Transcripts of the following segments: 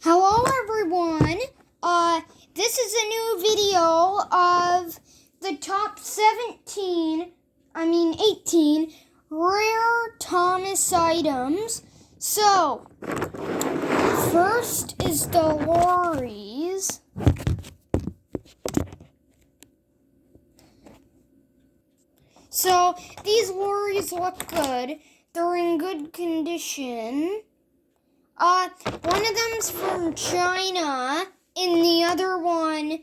Hello everyone, this is a new video of the top 18 rare Thomas items. So, first is the lorries. So, these lorries look good. They're in good condition. One of them's from China, and the other one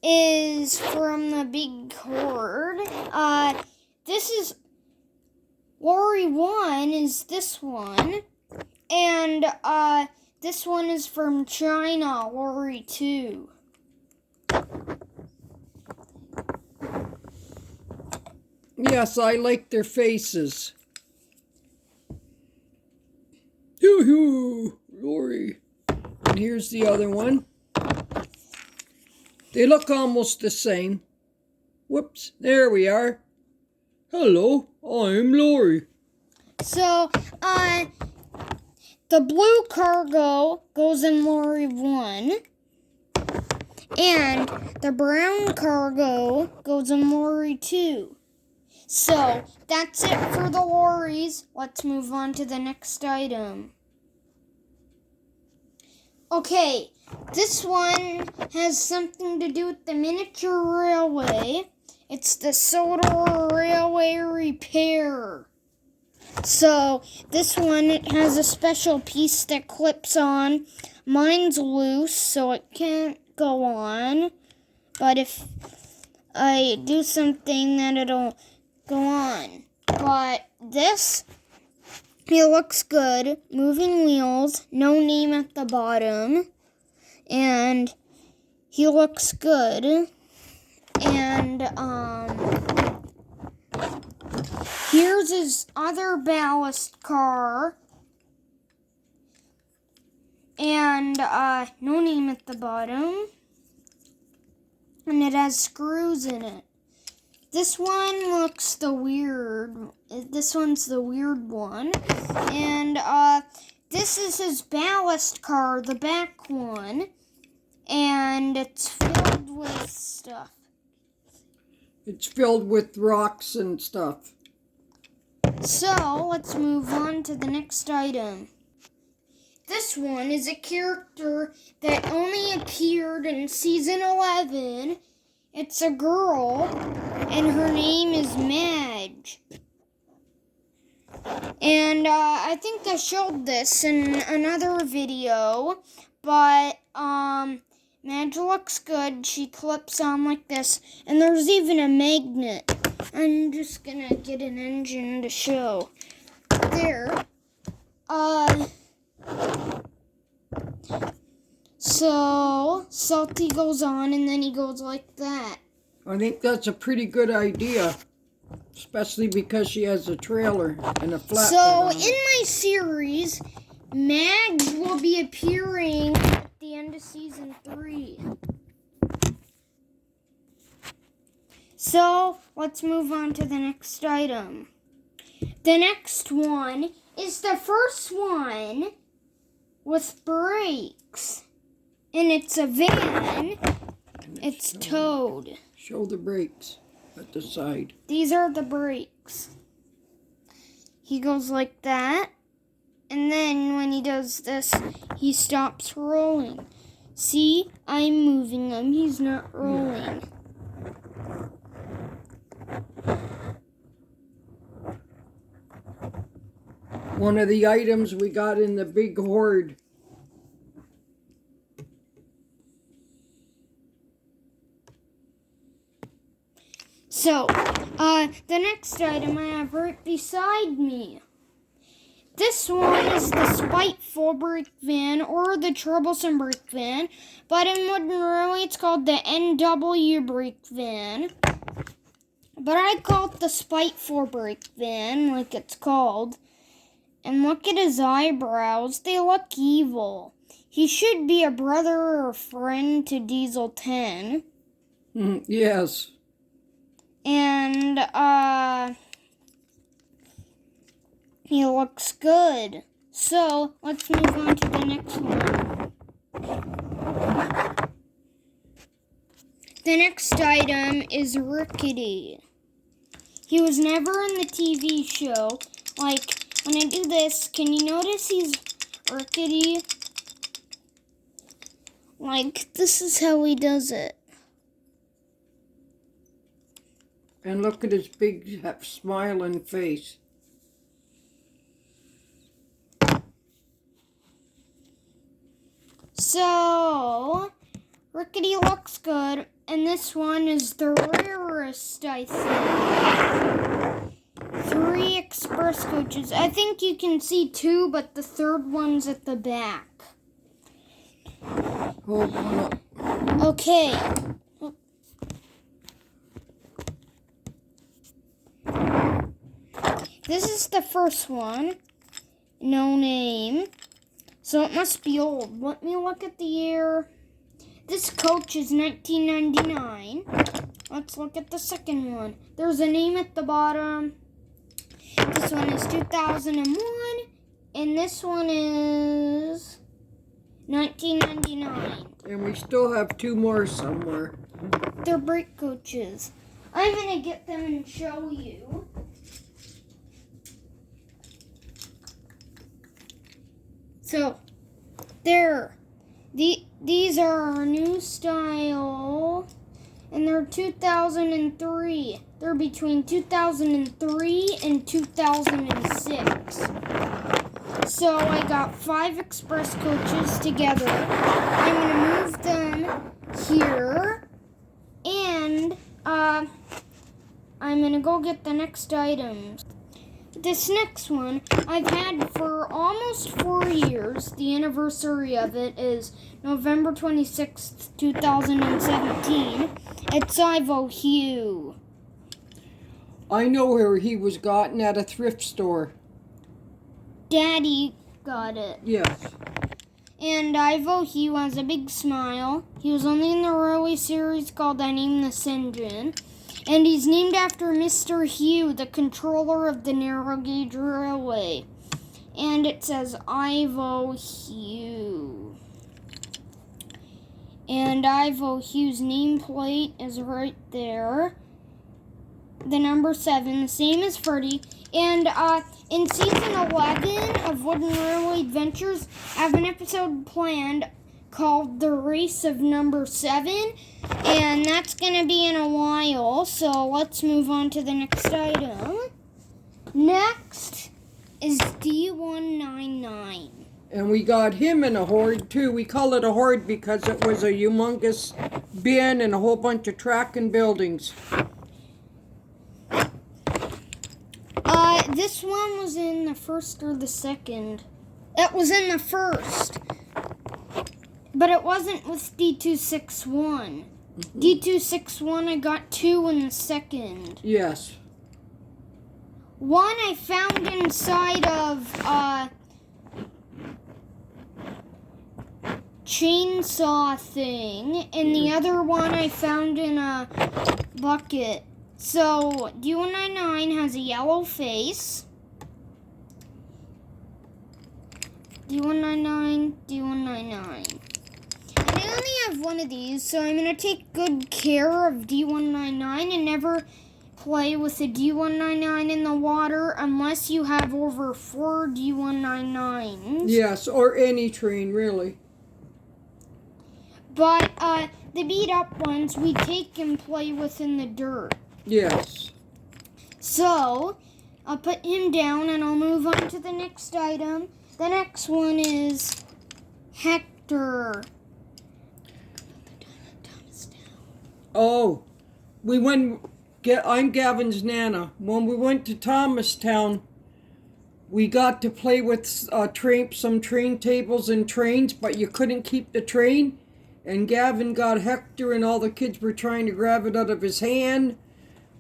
is from the big horde. This is lorry 1 is this one, and this one is from China, lorry 2. Yes, I like their faces. Yoo-hoo, lorry. And here's the other one. They look almost the same. Whoops, there we are. Hello, I'm Lori. So, the blue cargo goes in lorry 1, and the brown cargo goes in lorry 2. So, that's it for the lorries. Let's move on to the next item. Okay, this one has something to do with the miniature railway. It's the Soda Railway Repair. So, this one, it has a special piece that clips on. Mine's loose, so it can't go on. But if I do something, then it'll go on. But this, it looks good. Moving wheels, no name at the bottom. And he looks good. And, here's his other ballast car. And, no name at the bottom. And it has screws in it. This one looks this one's the weird one. And, this is his ballast car, the back one. And it's filled with stuff. It's filled with rocks and stuff. So, let's move on to the next item. This one is a character that only appeared in season 11. It's a girl, and her name is Madge. And I think I showed this in another video, but Madge looks good. She clips on like this, and there's even a magnet. I'm just gonna get an engine to show. There. So, Salty goes on, and then he goes like that. I think that's a pretty good idea. Especially because she has a trailer and a flatbed. So, in my series, Madge will be appearing at the end of season 3. So, let's move on to the next item. The next one is the first one with brakes. And it's a van. It's towed. Show the brakes at the side. These are the brakes. He goes like that. And then when he does this, he stops rolling. See, I'm moving him. He's not rolling. One of the items we got in the big horde. So, the next item I have right beside me. This one is the Spiteful Brake Van, or the Troublesome Brake Van, but in Wooden Railway it's called the NW Brake Van. But I call it the Spiteful Brake Van, like it's called. And look at his eyebrows, they look evil. He should be a brother or a friend to Diesel 10. Yes. And, he looks good. So, let's move on to the next one. the next item is Rickety. He was never in the TV show. Like, when I do this, can you notice he's rickety? Like, this is how he does it. And look at his big smiling face. So, Rickety looks good, and this one is the rarest, I think. 3 express coaches. I think you can see 2, but the third one's at the back. Hold on up. Okay. This is the first one. No name. So it must be old. Let me look at the year. This coach is 1999. Let's look at the second one. There's a name at the bottom. This one is 2001. And this one is 1999. And we still have 2 more somewhere. They're break coaches. I'm going to get them and show you. So, there. These are our new style, and they're 2003. They're between 2003 and 2006. So I got 5 express coaches together. I'm going to move them here, and I'm going to go get the next items. This next one I've had for almost 4 years. The anniversary of it is November 26th, 2017. It's Ivo Hugh. I know where he was gotten at a thrift store. Daddy got it. Yes. And Ivo Hugh has a big smile. He was only in the railway series called I Named This Engine. And he's named after Mr. Hugh, the controller of the narrow gauge railway. And it says Ivo Hugh. And Ivo Hugh's nameplate is right there. The number 7, the same as Freddy. And in season 11 of Wooden Railway Adventures, I have an episode planned called The Race of Number 7, and that's going to be in a while, so let's move on to the next item. Next is D199. And we got him in a horde too. We call it a horde because it was a humongous bin and a whole bunch of track and buildings. This one was in the first or the second. It was in the first. But it wasn't with D261. D261, I got 2 in the second. Yes. One I found inside of chainsaw thing, and the other one I found in a bucket. So, D199 has a yellow face. D199, D199. And I only have one of these, so I'm going to take good care of D199 and never play with a D199 in the water unless you have over 4 D199s. Yes, or any train, really. But the beat up ones we take and play with in the dirt. Yes. So, I'll put him down and I'll move on to the next item. The next one is Hector. Oh, I'm Gavin's Nana. When we went to Thomastown, we got to play with some train tables and trains, but you couldn't keep the train. And Gavin got Hector and all the kids were trying to grab it out of his hand.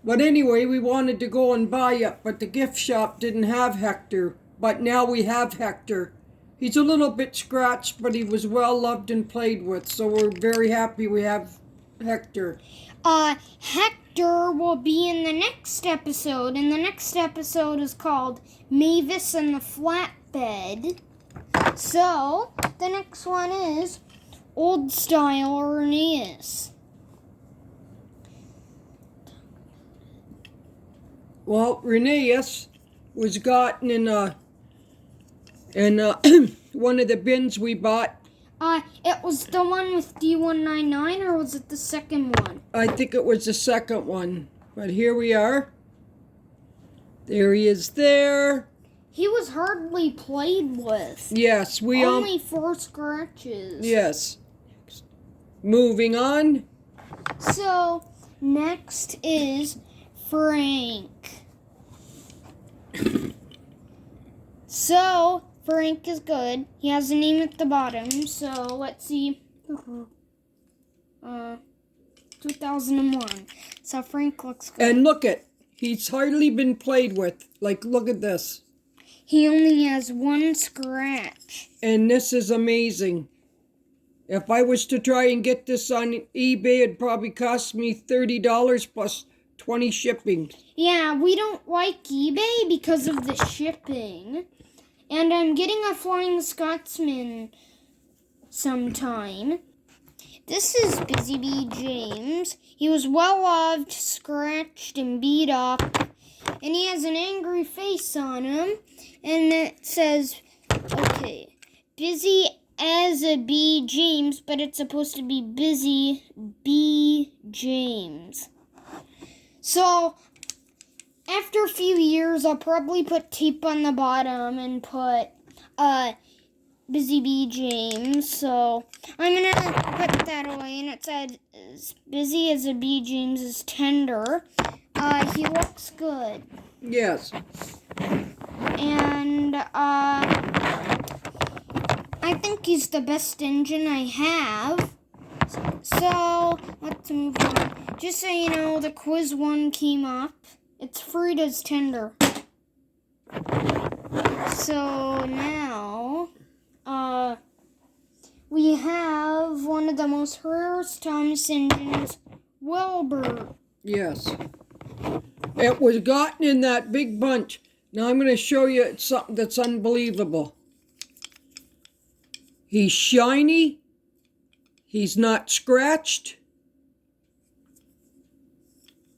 But anyway, we wanted to go and buy it, but the gift shop didn't have Hector. But now we have Hector. He's a little bit scratched, but he was well loved and played with, so we're very happy we have Hector. Hector will be in the next episode, and the next episode is called Mavis and the Flatbed. So, the next one is Old Style Orneas. Well, Reneus was gotten in one of the bins we bought. It was the one with D199, or was it the second one? I think it was the second one. But here we are. There he is there. He was hardly played with. Yes, we only 4 scratches. Yes. Moving on. So, next is Frank. So, Frank is good. He has a name at the bottom. So, let's see. 2001. So, Frank looks good. And look at, he's hardly been played with. Like, look at this. He only has 1 scratch. And this is amazing. If I was to try and get this on eBay, it'd probably cost me $30 plus 20 shipping. Yeah, we don't like eBay because of the shipping. And I'm getting a Flying Scotsman sometime. This is Busy Bee James. He was well-loved, scratched, and beat up. And he has an angry face on him. And it says, okay, Busy as a Bee James, but it's supposed to be Busy Bee James. So, after a few years, I'll probably put tape on the bottom and put Busy Bee James. So, I'm going to put that away. And it said, Busy as a Bee James is tender. He looks good. Yes. And I think he's the best engine I have. So, let's move on. Just so you know, the quiz one came up. It's Frida's tender. So now, we have one of the most rarest Thomas engines, Wilbur. Yes. It was gotten in that big bunch. Now I'm going to show you something that's unbelievable. He's shiny. He's not scratched.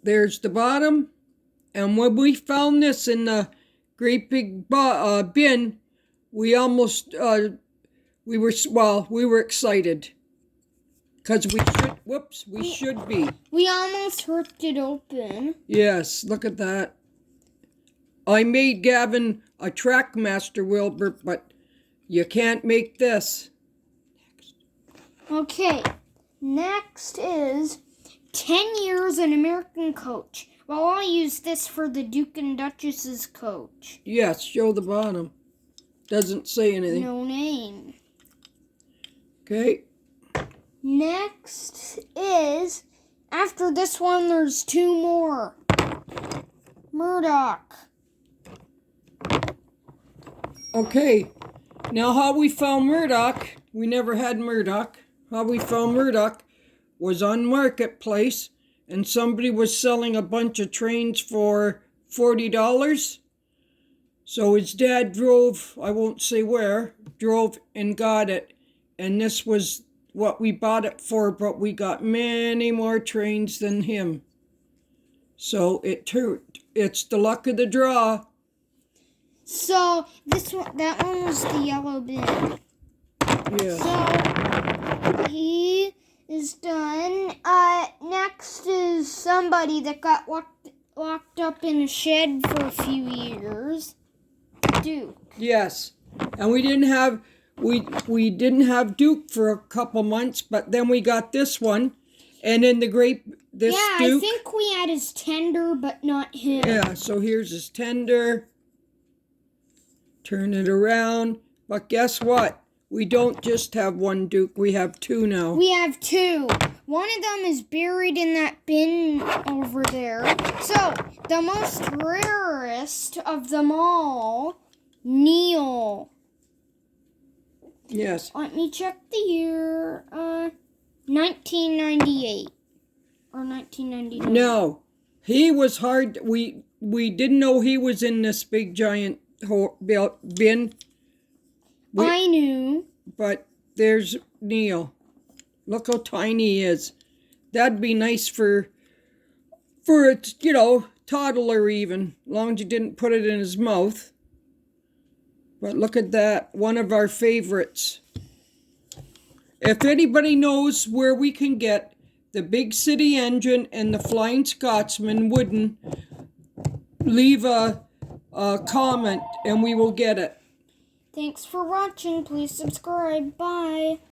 There's the bottom. And when we found this in the great big bin, we almost, we were excited. Because we should be. We almost ripped it open. Yes, look at that. I made Gavin a Trackmaster Wilbur, but you can't make this. Okay, next is 10 years an American coach. Well, I'll use this for the Duke and Duchess's coach. Yes, show the bottom. Doesn't say anything. No name. Okay. Next is, after this one, there's 2 more. Murdoch. Okay. Now how we found Murdoch, we never had Murdoch. How we found Murdoch was on Marketplace, and somebody was selling a bunch of trains for $40. So his dad drove, I won't say where, drove and got it. And this was what we bought it for, but we got many more trains than him. So it's the luck of the draw. So that one was the yellow bin. Yes. So he is done. Next is somebody that got locked up in a shed for a few years. Duke. Yes. And we didn't have Duke for a couple months, but then we got this one. And then this Yeah, Duke. I think we had his tender, but not him. Yeah, so here's his tender. Turn it around. But guess what? We don't just have one Duke. We have 2 now. We have 2. One of them is buried in that bin over there. So, the most rarest of them all, Neil. Yes. Let me check the year. 1998 or 1999. No, he was hard. We didn't know he was in this big giant bin. I knew. But there's Neil. Look how tiny he is. That'd be nice for toddler even, long as you didn't put it in his mouth. But look at that, one of our favorites. If anybody knows where we can get the Big City Engine and the Flying Scotsman wooden, leave a comment and we will get it. Thanks for watching. Please subscribe. Bye.